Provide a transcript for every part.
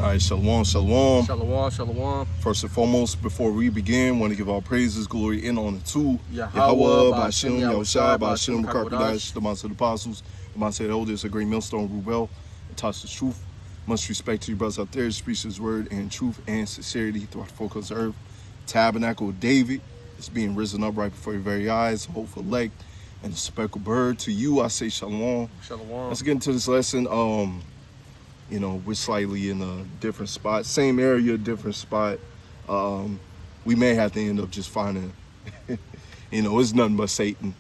All right, shalom, shalom. Shalom, shalom. First and foremost, before we begin, want to give all praises, glory, and honor to Yahweh, Ba'ashem, Yahushua, Yahushua, Ba'ashem, Ba'ashem, Kakwadash, the Master of the Apostles, the Master of the Elders, a great millstone, Rubel, and touch the truth. Much respect to you brothers out there, speaks his word in truth and sincerity throughout the folk of the earth. Tabernacle of David is being risen up right before your very eyes, hopeful elect, and the speckled bird. To you, I say shalom. Shalom. Let's get into this lesson. You know, we're slightly in a different spot, same area, different spot. We may have to end up just finding, you know, it's nothing but Satan,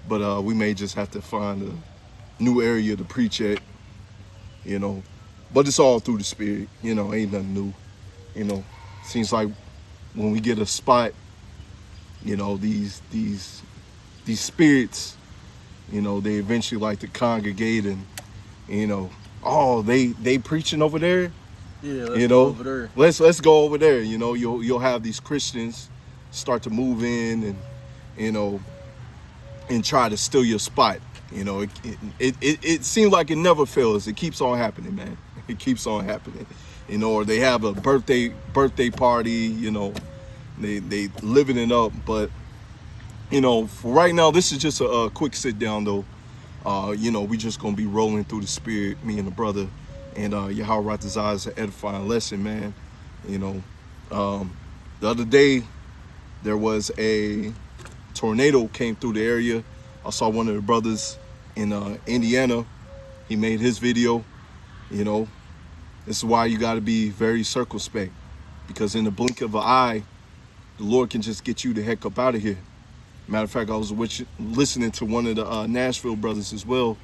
but we may just have to find a new area to preach at, you know, but it's all through the Spirit, you know, ain't nothing new, you know. Seems like when we get a spot, you know, these spirits, you know, they eventually like to congregate and, you know, oh, they preaching over there. Yeah, let's you go know, over there. Let's go over there. You know, you'll have these Christians start to move in and, you know, and try to steal your spot. You know, it seems like it never fails. It keeps on happening, man. It keeps on happening. You know, or they have a birthday party. You know, they living it up. But you know, for right now, this is just a quick sit down though. You know, we just gonna be rolling through the Spirit, me and the brother, and Yahweh Ratazah is an edifying lesson, man. You know, the other day there was a tornado came through the area. I saw one of the brothers in Indiana. He made his video. You know, this is why you got to be very circumspect, because in the blink of an eye, the Lord can just get you the heck up out of here. Matter of fact, I was listening to one of the Nashville brothers as well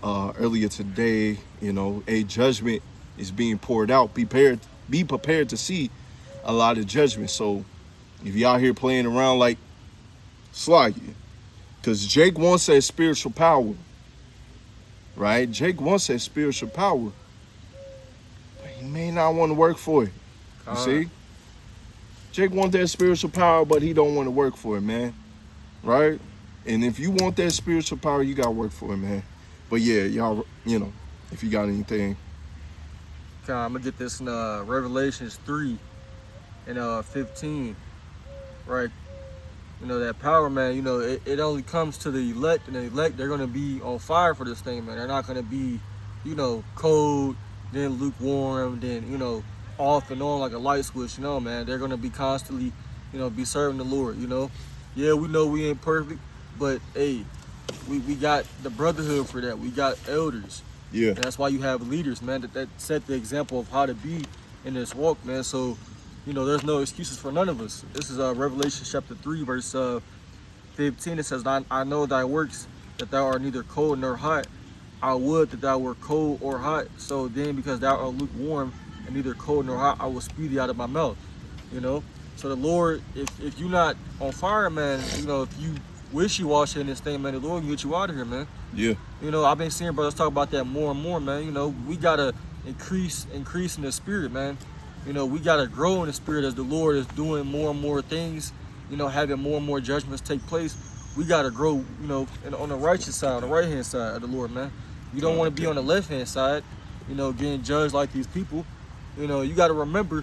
earlier today. You know, a judgment is being poured out. Be prepared to see a lot of judgment. So if you out here playing around like Sly, because Jake wants that spiritual power, right? Jake wants that spiritual power, but he may not want to work for it. You see? Jake wants that spiritual power, but he don't want to work for it, man. Right? And if you want that spiritual power, you got to work for it, man. But yeah, y'all, you know, if you got anything. Okay, I'm going to get this in Revelations 3 and 15, right? You know, that power, man, you know, it only comes to the elect, and the elect, they're going to be on fire for this thing, man. They're not going to be, you know, cold, then lukewarm, then, you know, off and on like a light switch, you know, man. They're going to be constantly, you know, be serving the Lord, you know. Yeah, we know we ain't perfect, but hey, we got the brotherhood for that. We got elders. Yeah. And that's why you have leaders, man, that set the example of how to be in this walk, man. So, you know, there's no excuses for none of us. This is Revelation chapter 3, verse 15. It says, I know thy works, that thou art neither cold nor hot. I would that thou were cold or hot. So then, because thou art lukewarm and neither cold nor hot, I will spew thee out of my mouth, you know. So the Lord, if you're not on fire, man, you know, if you wishy-washy in this thing, man, the Lord can get you out of here, man. Yeah. You know, I've been seeing brothers talk about that more and more, man. You know, we got to increase in the spirit, man. You know, we got to grow in the spirit as the Lord is doing more and more things, you know, having more and more judgments take place. We got to grow, you know, on the righteous side, on the right-hand side of the Lord, man. You don't want to be on the left-hand side, you know, getting judged like these people. You know, you got to remember,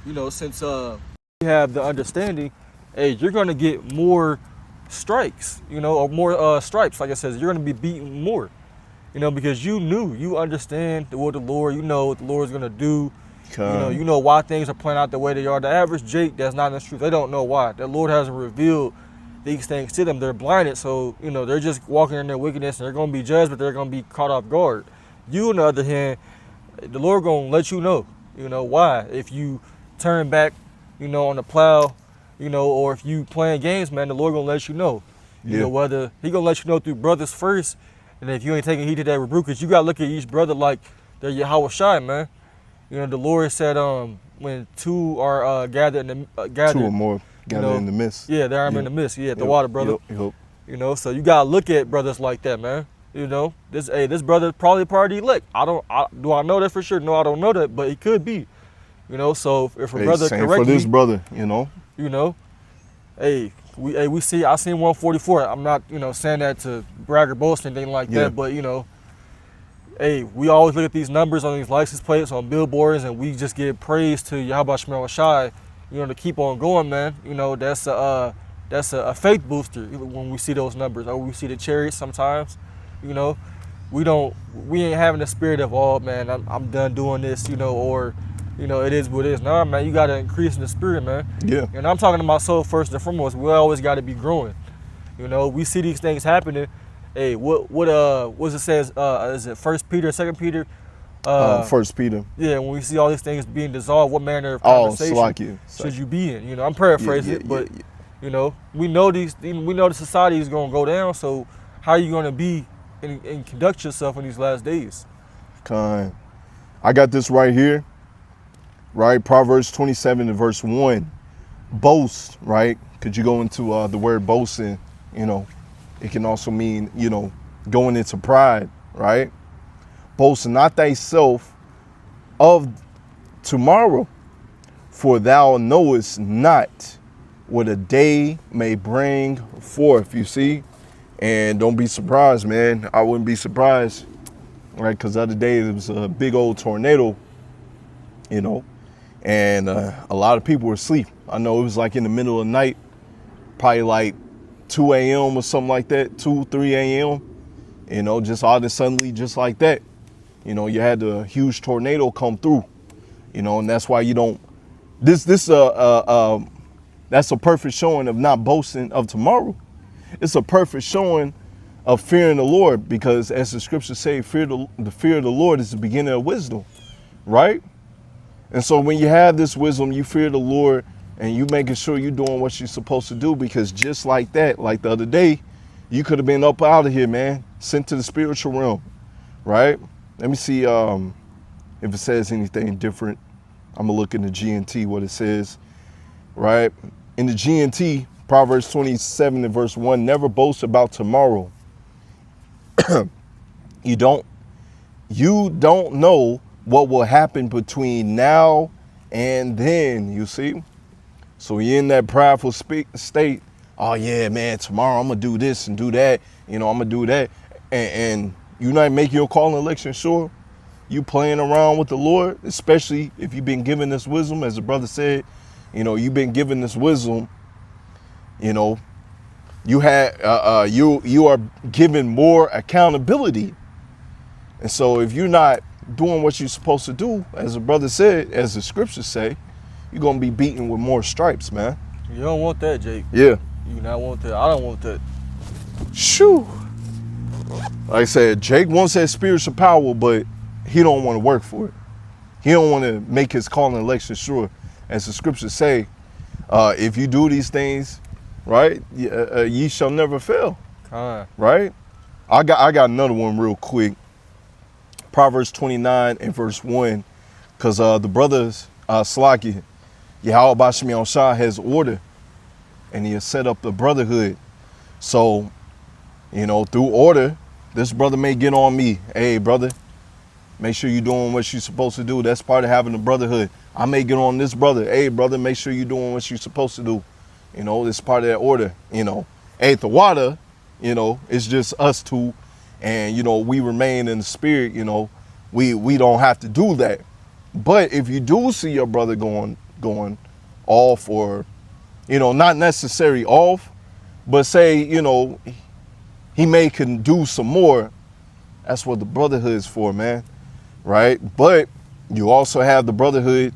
you know, since you have the understanding, hey, you're going to get more strikes, you know, or more stripes. Like I said, you're going to be beaten more, you know, because you understand the word of the Lord. You know what the Lord's going to do. You know why things are playing out the way they are. The average Jake that's not in the truth, they don't know why. The Lord hasn't revealed these things to them. They're blinded, so, you know, they're just walking in their wickedness, and they're going to be judged, but they're going to be caught off guard. You, on the other hand, the Lord going to let you know why. If you turn back, you know, on the plow, you know, or if you playing games, man, the Lord gonna let you know. You know, whether he gonna let you know through brothers first, and if you ain't taking heed to that rebuke, cause you gotta look at each brother like they're Yahweh Shai, man. You know, the Lord said, when two are gathered in the two or more gathered in the midst. Yeah, there I'm in the midst. Yeah, the water, brother. You know, so you gotta look at brothers like that, man. You know, this brother probably part of the elect. Do I know that for sure? No, I don't know that, but he could be. You know, so if a brother same correct for this brother, you know, hey, we see. I seen 144. I'm not, you know, saying that to brag or boast or anything like that, but you know, hey, we always look at these numbers on these license plates on billboards, and we just give praise to Yahweh Shemel Shai, you know, to keep on going, man. You know, that's a faith booster when we see those numbers, or we see the chariots sometimes. You know, we ain't having the spirit of, oh man, I'm done doing this, you know, or, you know, it is what it is. Nah, man, you gotta increase in the spirit, man. Yeah. And I'm talking to myself first and foremost. We always gotta be growing. You know, we see these things happening. Hey, what it says? Is it 1 Peter, 2 Peter? 1 Peter. Yeah, when we see all these things being dissolved, what manner of Oh, conversation should you be in? You know, I'm paraphrasing it, but you know, we know the society is gonna go down. So how are you gonna be and conduct yourself in these last days? Kind. I got this right here. Right, Proverbs 27 and verse 1. Boast, right? Could you go into the word boasting? You know, it can also mean, you know, going into pride, right? Boast not thyself of tomorrow, for thou knowest not what a day may bring forth, you see? And don't be surprised, man. I wouldn't be surprised, right? Because the other day there was a big old tornado, you know, and a lot of people were asleep. I know it was like in the middle of the night, probably like 2 a.m. or something like that, 2, 3 a.m., you know, just all of a suddenly, just like that. You know, you had a huge tornado come through, you know, and that's why you don't, that's a perfect showing of not boasting of tomorrow. It's a perfect showing of fearing the Lord, because as the scriptures say, the fear of the Lord is the beginning of wisdom, right? And so when you have this wisdom, you fear the Lord, and you making sure you're doing what you're supposed to do, because just like that, like the other day, you could have been up out of here, man, sent to the spiritual realm, right? Let me see if it says anything different. I'm gonna look in the GNT what it says, right? In the GNT, Proverbs 27 and verse 1, never boast about tomorrow. You don't know what will happen between now and then, you see? So you're in that prideful state. Oh yeah, man, tomorrow I'm gonna do this and do that. You know, I'm gonna do that. And you not making your call and election sure. You playing around with the Lord, especially if you've been given this wisdom, as the brother said, you know, you've been given this wisdom, you know, you are given more accountability. And so if you're not doing what you're supposed to do, as the brother said, as the scriptures say, you're going to be beaten with more stripes, man. You don't want that, Jake. Yeah. You not want that. I don't want that. Shoo. Like I said, Jake wants that spiritual power, but he don't want to work for it. He don't want to make his call and election sure. As the scriptures say, if you do these things, right, ye shall never fail. Right? I got another one real quick. Proverbs 29 and verse 1, because the brothers, Slaki, Yahweh Shemel Shai has order, and he has set up the brotherhood. So, you know, through order, this brother may get on me. Hey, brother, make sure you're doing what you're supposed to do. That's part of having a brotherhood. I may get on this brother. Hey, brother, make sure you're doing what you're supposed to do. You know, it's part of that order. You know, hey, the water, you know, it's just us two. And, you know, we remain in the spirit, you know, we don't have to do that. But if you do see your brother going off, or, you know, not necessarily off, but say, you know, he may can do some more, that's what the brotherhood is for, man. Right? But you also have the brotherhood,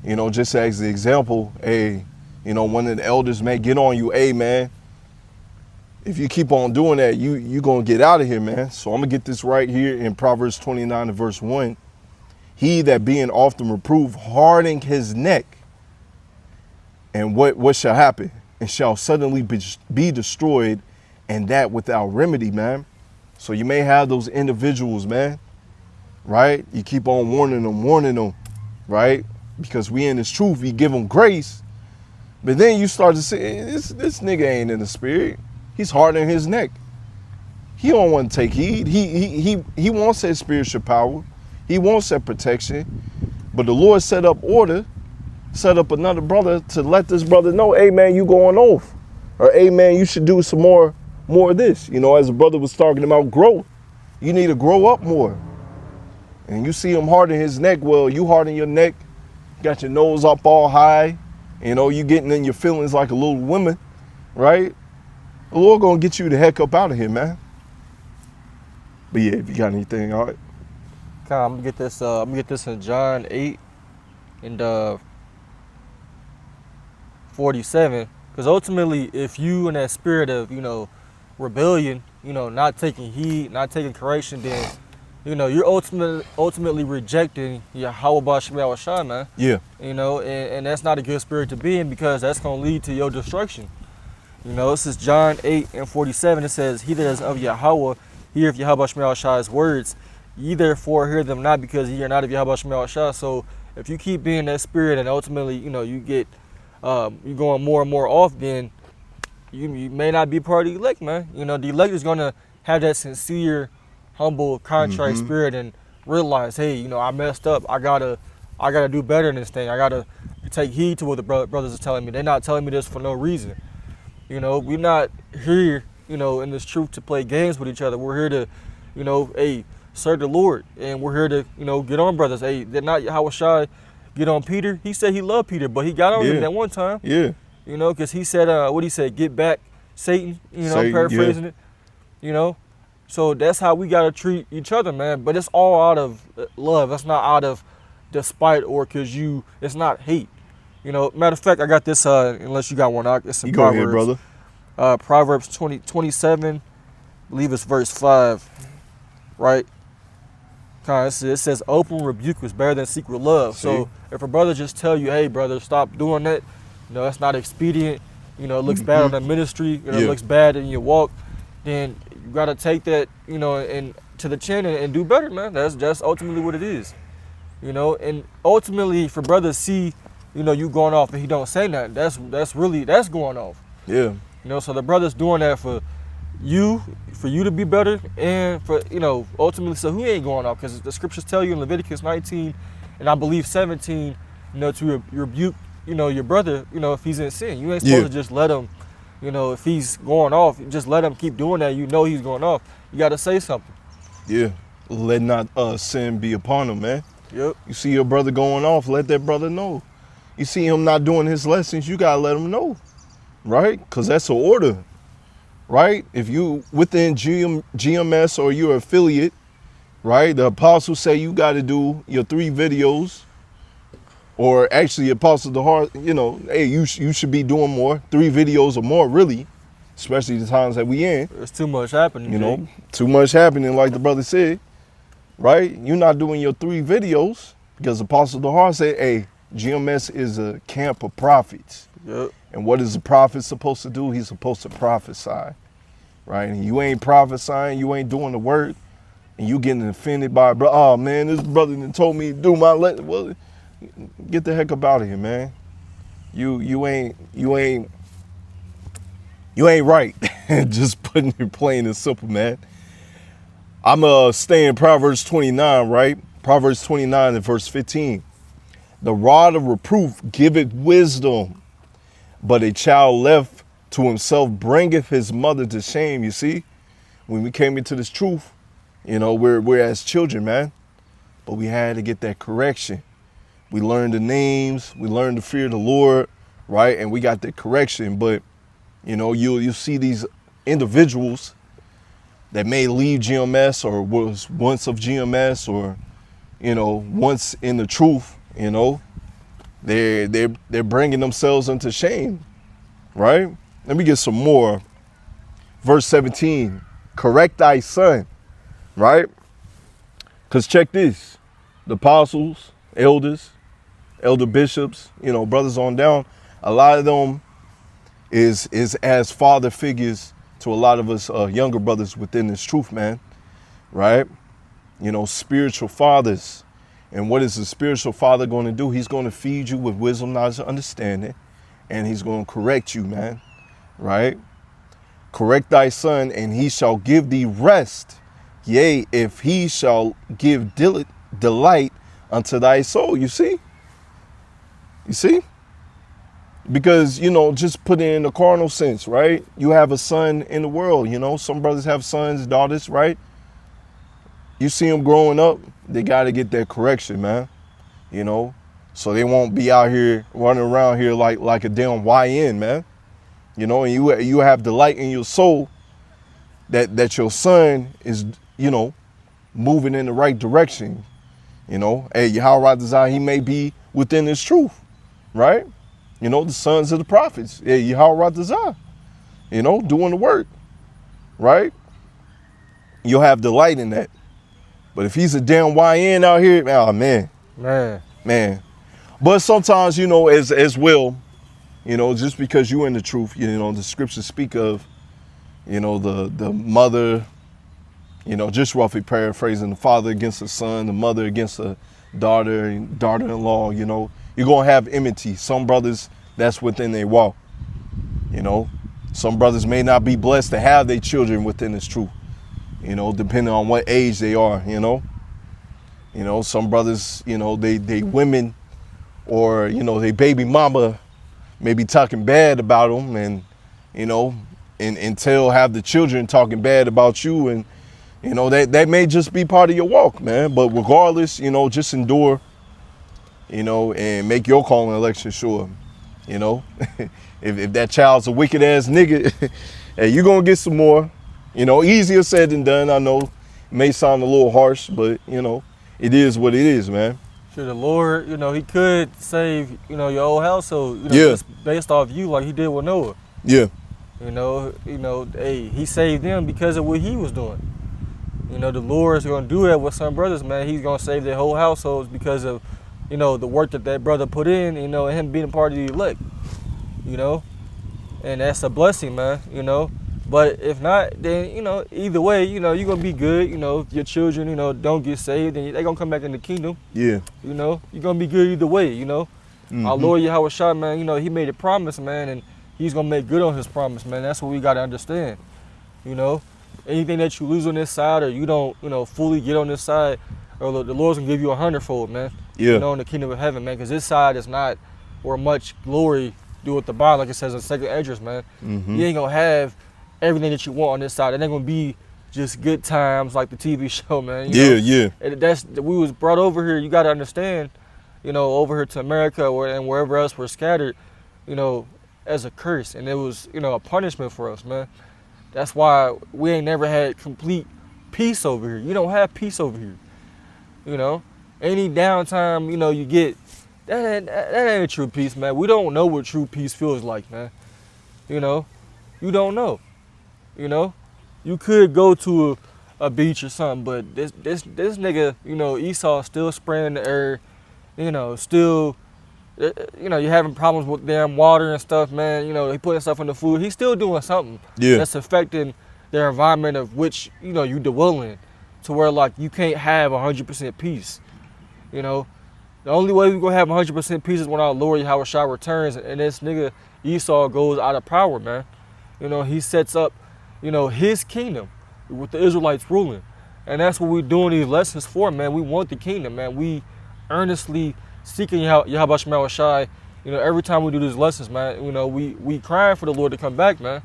you know, just as the example, hey, you know, one of the elders may get on you, hey, man, if you keep on doing that, you're going to get out of here, man. So I'm going to get this right here in Proverbs 29 and verse 1. He that being often reproved hardening his neck, and what shall happen? And shall suddenly be destroyed, and that without remedy, man. So you may have those individuals, man, right? You keep on warning them, right? Because we in this truth, we give them grace. But then you start to say, this nigga ain't in the spirit. He's hardening his neck. He don't want to take heed. He wants that spiritual power. He wants that protection. But the Lord set up order, set up another brother to let this brother know, hey man, you going off. Or hey man, you should do some more of this. You know, as the brother was talking about growth, you need to grow up more. and you see him harden his neck, well, you harden your neck, got your nose up all high, you know, you getting in your feelings like a little woman, right? The Lord gonna get you the heck up out of here, man. But yeah, if you got anything, all right. Okay, I'm gonna get this in John 8 and 47. Because ultimately, if you in that spirit of, you know, rebellion, you know, not taking heed, not taking correction, then, you know, you're ultimately rejecting Yahweh Basham Shai, man. Yeah. You know, and that's not a good spirit to be in, because that's going to lead to your destruction. You know, this is John 8 and 47. It says, he that is of Yahweh, heareth Yahweh Basham Shai's words. Ye therefore hear them not, because ye are not of Yahweh Basham Shai. So if you keep being that spirit and ultimately, you know, you get you're going more and more off, then you may not be part of the elect, man. You know, the elect is gonna have that sincere, humble, contrite spirit and realize, hey, you know, I messed up. I gotta do better in this thing. I gotta take heed to what the brothers are telling me. They're not telling me this for no reason. You know, we're not here, you know, in this truth to play games with each other. We're here to, you know, hey, serve the Lord, and we're here to, you know, get on brothers. Hey, they're not Yahweh Shai get on Peter. He said he loved Peter, but he got on him that one time. Yeah. You know, because he said, what he said, get back, Satan. You know, Satan, paraphrasing it. You know, so that's how we got to treat each other, man. But it's all out of love. That's not out of despite or because it's not hate. You know, matter of fact, I got this, unless you got one, it's in Proverbs. Go ahead, brother. Proverbs 27, I believe it's verse 5, right? It says open rebuke is better than secret love. See? So if a brother just tell you, hey, brother, stop doing that, you know, that's not expedient, you know, it looks bad on the ministry, you know, it looks bad in your walk, then you got to take that, you know, and to the chin and do better, man. That's ultimately what it is, you know. And ultimately, for brothers see, you know, you going off and he don't say nothing, that's going off. Yeah. You know, so the brother's doing that for you to be better, and for, you know, ultimately, so he ain't going off, because the scriptures tell you in Leviticus 19 and I believe 17, you know, to rebuke, you know, your brother, you know, if he's in sin. You ain't supposed to just let him, you know, if he's going off, just let him keep doing that. You know he's going off. You got to say something. Yeah. Let not sin be upon him, man. Yep. You see your brother going off, let that brother know. You see him not doing his lessons, you got to let him know, right? Because that's an order, right? If you within GMS or you're affiliate, right? The apostles say you got to do your 3 videos, or actually Apostle the Heart, you know, hey, you should be doing more, 3 videos or more, really, especially the times that we in. There's too much happening. You know, too much happening, like the brother said, right? You're not doing your 3 videos because Apostle the Heart said, hey, GMS is a camp of prophets. Yep. And what is a prophet supposed to do? He's supposed to prophesy, right? And you ain't prophesying, you ain't doing the work, and you getting offended by, oh man, this brother done told me to do my lesson. Well, get the heck up out of here, man. You ain't right. Just putting it plain and simple, man. I'm staying Proverbs 29, right? Proverbs 29 and verse 15. The rod of reproof giveth wisdom, but a child left to himself bringeth his mother to shame. You see, when we came into this truth, you know, we're as children, man. But we had to get that correction. We learned the names, we learned to fear the Lord, right? And we got that correction. But, you know, you see these individuals that may leave GMS or was once of GMS or, you know, once in the truth, you know, they're bringing themselves into shame, right? Let me get some more. Verse 17, correct thy son, right? Because check this, the apostles, elders, elder bishops, you know, brothers on down, a lot of them is as father figures to a lot of us younger brothers within this truth, man, right? You know, spiritual fathers. And what is the spiritual father going to do? He's going to feed you with wisdom, knowledge, and understanding, and he's going to correct you, man, right? Correct thy son, and he shall give thee rest. Yea, if he shall give delight unto thy soul. You see? You see? Because, you know, just put it in the carnal sense, right? You have a son in the world, you know. Some brothers have sons, daughters, right? you see them growing up, they got to get that correction, man. You know, so they won't be out here running around here like a damn YN, man. You know, and you have delight in your soul that your son is, you know, moving in the right direction. You know, hey, Yahweh Razak, he may be within his truth, right? You know, the sons of the prophets, hey, Yahweh Razak, you know, doing the work, right? You'll have delight in that. But if he's a damn YN out here, oh man. Man. But sometimes, you know, as well, you know, just because you in the truth, you know, the scriptures speak of, you know, the mother, you know, just roughly paraphrasing, the father against the son, the mother against the daughter and daughter-in-law, you know, you're going to have enmity. Some brothers, that's within their walk, you know. Some brothers may not be blessed to have their children within this truth, you know, depending on what age they are, you know. You know, some brothers, you know, they women or, you know, they baby mama may be talking bad about them and, you know, and until have the children talking bad about you. And, you know, that may just be part of your walk, man. But regardless, you know, just endure, you know, and make your call and election sure, you know. if that child's a wicked ass nigga, hey, you're going to get some more, you know, easier said than done. I know it may sound a little harsh, but, you know, it is what it is, man. Sure, the Lord, you know, he could save, you know, your whole household, you know, just based off you like he did with Noah. Yeah. You know, hey, he saved them because of what he was doing. You know, the Lord is going to do that with some brothers, man. He's going to save their whole households because of, you know, the work that brother put in, you know, and him being a part of the elect, you know. And that's a blessing, man, you know. But if not, then, you know, either way, you know, you're going to be good. You know, if your children, you know, don't get saved, then they're going to come back in the kingdom. Yeah. You know, you're going to be good either way, you know. Our Lord Yahweh Shai, man, you know, he made a promise, man, and he's going to make good on his promise, man. That's what we got to understand, you know. Anything that you lose on this side or you don't, you know, fully get on this side, or the Lord's going to give you 100-fold, man. Yeah. You know, in the kingdom of heaven, man, because this side is not where much glory do with the Bible, like it says in 2nd Esdras, man. You ain't going to have everything that you want on this side. It ain't gonna be just good times like the TV show, man. You know? Yeah. And we was brought over here. You got to understand, you know, over here to America and wherever else we're scattered, you know, as a curse, and it was, you know, a punishment for us, man. That's why we ain't never had complete peace over here. You don't have peace over here. You know, any downtime, you know, you get that ain't a true peace, man. We don't know what true peace feels like, man. You know, you don't know. You know, you could go to a beach or something, but this nigga, you know, Esau still spraying the air, you know, still, you know, you're having problems with damn water and stuff, man. You know, he putting stuff in the food. He's still doing something that's affecting their environment of which, you know, you dwell in, to where like you can't have 100% peace. You know, the only way we gonna have 100% peace is when our Lord Yahweh Shai returns and this nigga Esau goes out of power, man. You know, he sets up, you know, his kingdom with the Israelites ruling. And that's what we're doing these lessons for, man. We want the kingdom, man. We earnestly seeking Yahweh Shai. You know, every time we do these lessons, man, you know, we crying for the Lord to come back, man.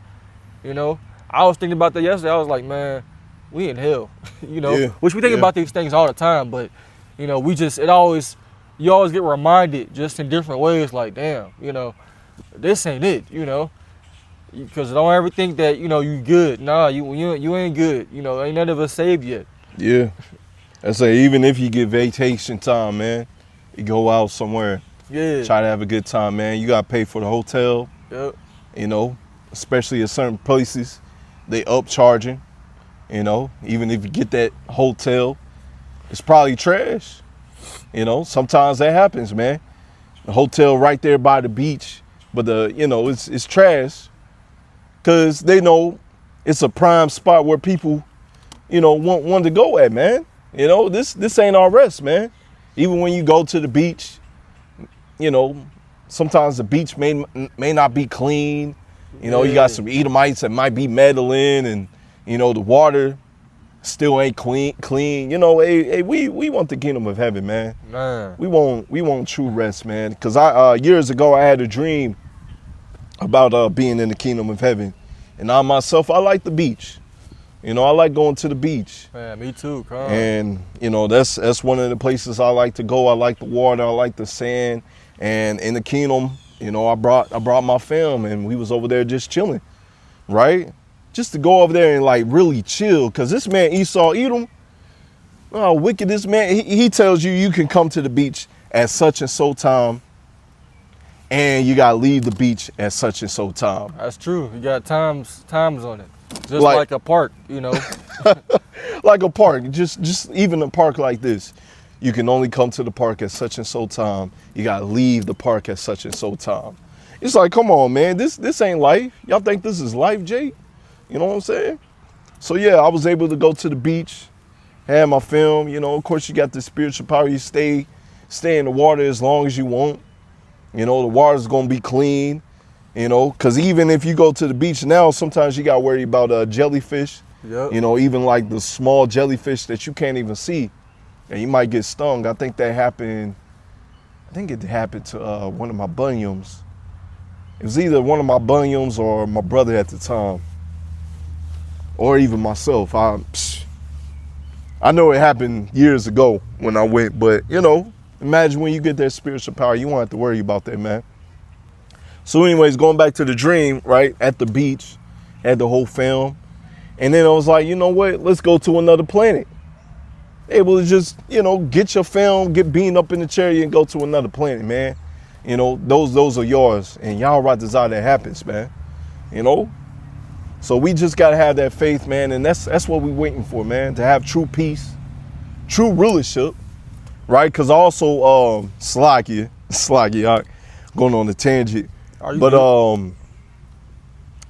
You know, I was thinking about that yesterday. I was like, man, we in hell, you know, which we think about these things all the time. But, you know, you always get reminded just in different ways, like, damn, you know, this ain't it, you know. Because don't ever think that, you know, you good. Nah, you ain't good. You know, ain't none of us saved yet. Yeah. I say, even if you get vacation time, man, you go out somewhere. Yeah. Try to have a good time, man. You got to pay for the hotel. Yep. You know, especially at certain places, they upcharging. You know, even if you get that hotel, it's probably trash. You know, sometimes that happens, man. The hotel right there by the beach, but you know, it's trash. Because they know it's a prime spot where people, you know, want to go at, man. You know, this ain't our rest, man. Even when you go to the beach, you know, sometimes the beach may not be clean. You know, you got some Edomites that might be meddling, and, you know, the water still ain't clean. You know, hey, we want the kingdom of heaven, man. We want true rest, man. Because years ago I had a dream about being in the kingdom of heaven, and I myself, I like the beach. You know, I like going to the beach. Man, me too, come. And, you know, that's one of the places I like to go. I like the water, I like the sand. And in the kingdom, you know, I brought my fam, and we was over there just chilling, right? Just to go over there and like really chill. Cause this man Esau Edom, how wicked this man, he tells you can come to the beach at such and so time, and you gotta leave the beach at such and so time. That's true. You got times on it. Just like a park, you know. Like a park, just even a park like this. You can only come to the park at such and so time. You gotta leave the park at such and so time. It's like, come on, man, this ain't life. Y'all think this is life, Jake? You know what I'm saying? So yeah, I was able to go to the beach, had my film. You know, of course, you got the spiritual power. You stay in the water as long as you want. You know, the water's gonna be clean. You know, because even if you go to the beach now, sometimes you got to worry about jellyfish. Yep. You know, even like the small jellyfish that you can't even see, and you might get stung. I think it happened to one of my bunions. It was either one of my bunions or my brother at the time, or even myself. I know it happened years ago when I went, but you know, imagine when you get that spiritual power, you won't have to worry about that, man. So anyways, going back to the dream, right, at the beach, had the whole film. And then I was like, you know what, let's go to another planet. Able to just, you know, get your film, get beamed up in the chariot and go to another planet, man. You know, those are yours. And y'all right desire that happens, man. You know? So we just got to have that faith, man. And that's what we're waiting for, man, to have true peace, true rulership, right? Because also, Slacky, going on a tangent. But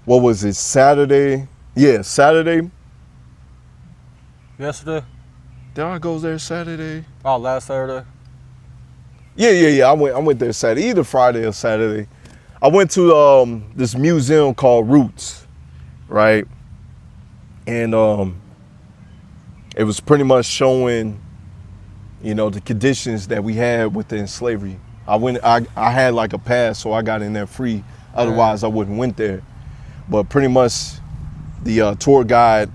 what was it? Saturday? Yeah, Saturday. Yesterday? Did I go there Saturday? Oh, last Saturday. Yeah. I went there Saturday, either Friday or Saturday. I went to this museum called Roots, right? And it was pretty much showing, you know, the conditions that we had within slavery. I had like a pass, so I got in there free. Otherwise, I wouldn't went there. But pretty much, the tour guide,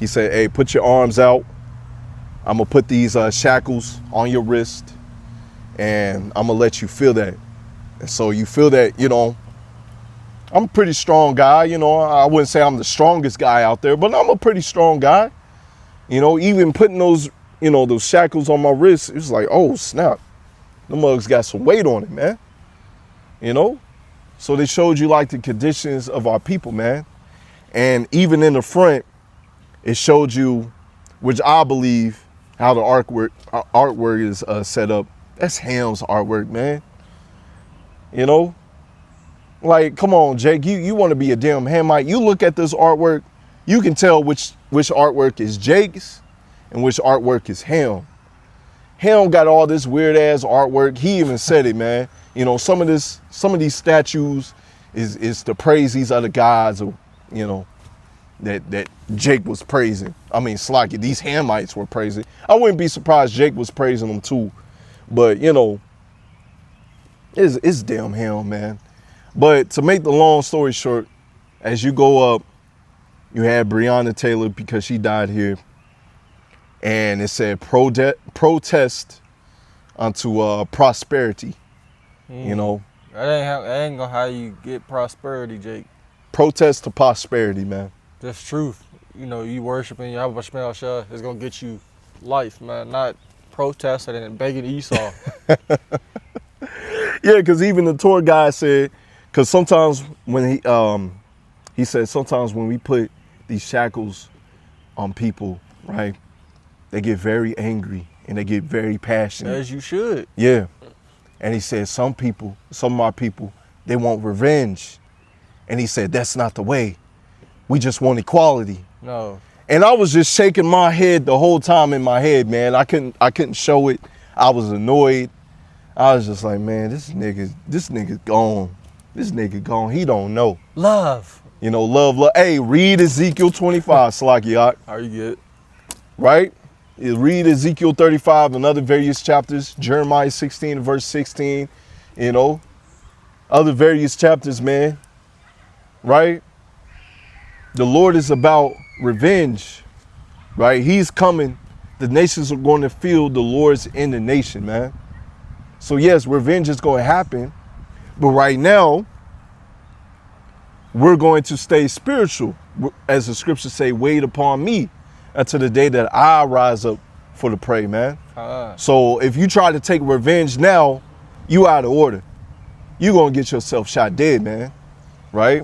he said, "Hey, put your arms out. I'm gonna put these shackles on your wrist, and I'm gonna let you feel that." And so you feel that, you know, I'm a pretty strong guy. You know, I wouldn't say I'm the strongest guy out there, but I'm a pretty strong guy. You know, even putting those, you know, those shackles on my wrist, it was like, oh snap. The mugs got some weight on it, man. You know? So they showed you like the conditions of our people, man. And even in the front, it showed you, which I believe, how the artwork is set up. That's Ham's artwork, man. You know? Like, come on, Jake, you want to be a damn Hamite. You look at this artwork, you can tell which artwork is Jake's and which artwork is Ham. Ham got all this weird ass artwork. He even said it, man. You know, some of these statues is to praise these other gods, or, you know, that Jake was praising. I mean, Slacky, these Hamites were praising. I wouldn't be surprised Jake was praising them too. But, you know, it's damn Ham, man. But to make the long story short, as you go up, you had Breonna Taylor because she died here. And it said protest unto prosperity. You know, that ain't gonna how you get prosperity, Jake. Protest to prosperity, man. That's truth. You know, you worshiping Yahweh Shemel Shah is gonna get you life, man. Not protesting and begging Esau. Yeah, because even the tour guide said, because sometimes when he said sometimes when we put these shackles on people, right? They get very angry and they get very passionate. As you should. Yeah. And he said, some of our people, they want revenge. And he said, that's not the way. We just want equality. No. And I was just shaking my head the whole time in my head, man. I couldn't show it. I was annoyed. I was just like, man, this nigga's gone. This nigga gone. He don't know. Love. You know, love. Hey, read Ezekiel 25, Slacky. Are you good? Right? You read Ezekiel 35 and other various chapters, Jeremiah 16 verse 16, you know, other various chapters, man, right? The Lord is about revenge, right? He's coming. The nations are going to feel the Lord's in the nation, man. So yes, revenge is going to happen. But right now, we're going to stay spiritual. As the scriptures say, wait upon me until the day that I rise up for the prey, man. So if you try to take revenge now, you out of order. You're going to get yourself shot dead, man. Right?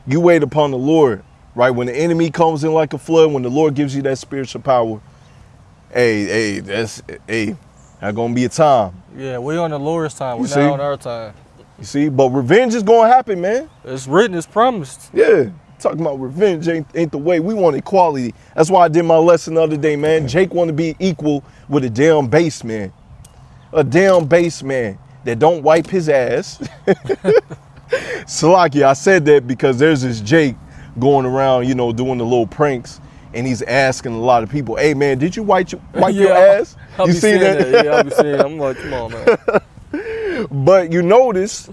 You wait upon the Lord, right? When the enemy comes in like a flood, when the Lord gives you that spiritual power, that's gonna be a time. Yeah, we on the Lord's time. We're You not see? on our time. You see? But revenge is gonna happen, man. It's written, it's promised. Yeah. Talking about revenge ain't the way. We want equality. That's why I did my lesson the other day, man. Jake want to be equal with a damn base man. A damn base man that don't wipe his ass. Salaki, I said that because there's this Jake going around, you know, doing the little pranks, and he's asking a lot of people, "Hey man, did you wipe your ass?" I'll You be see that? Yeah, I'll be saying that. I'm like, come on, man. But you notice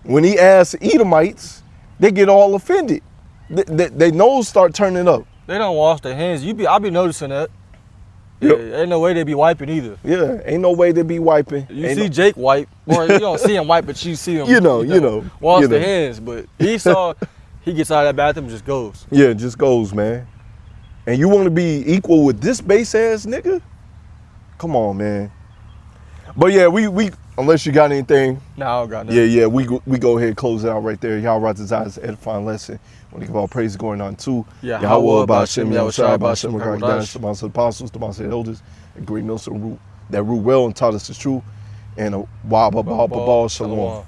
when he asks Edomites, they get all offended. They nose start turning up. They don't wash their hands. I'll be noticing that. Yep. Yeah, ain't no way they be wiping either. Yeah, ain't no way they be wiping. You Ain't see Jake wipe, or you don't see him wipe, but you see him. You know, wash you their know. hands. But he gets out of that bathroom, and just goes. Yeah, it just goes, man. And you want to be equal with this base ass nigga? Come on, man. But yeah, we unless you got anything. Nah, I don't got nothing. Yeah, we go ahead and close it out right there. Y'all right desires edifying lesson. Want to give all praise going on too. Yeah, Yahweh, Ba'ashem, Yahushua, Ba'ashem, Ba'ashem, Ba'ashem, the Master apostles, the Master elders, and great notes that rule well and taught us the truth. And Shalom.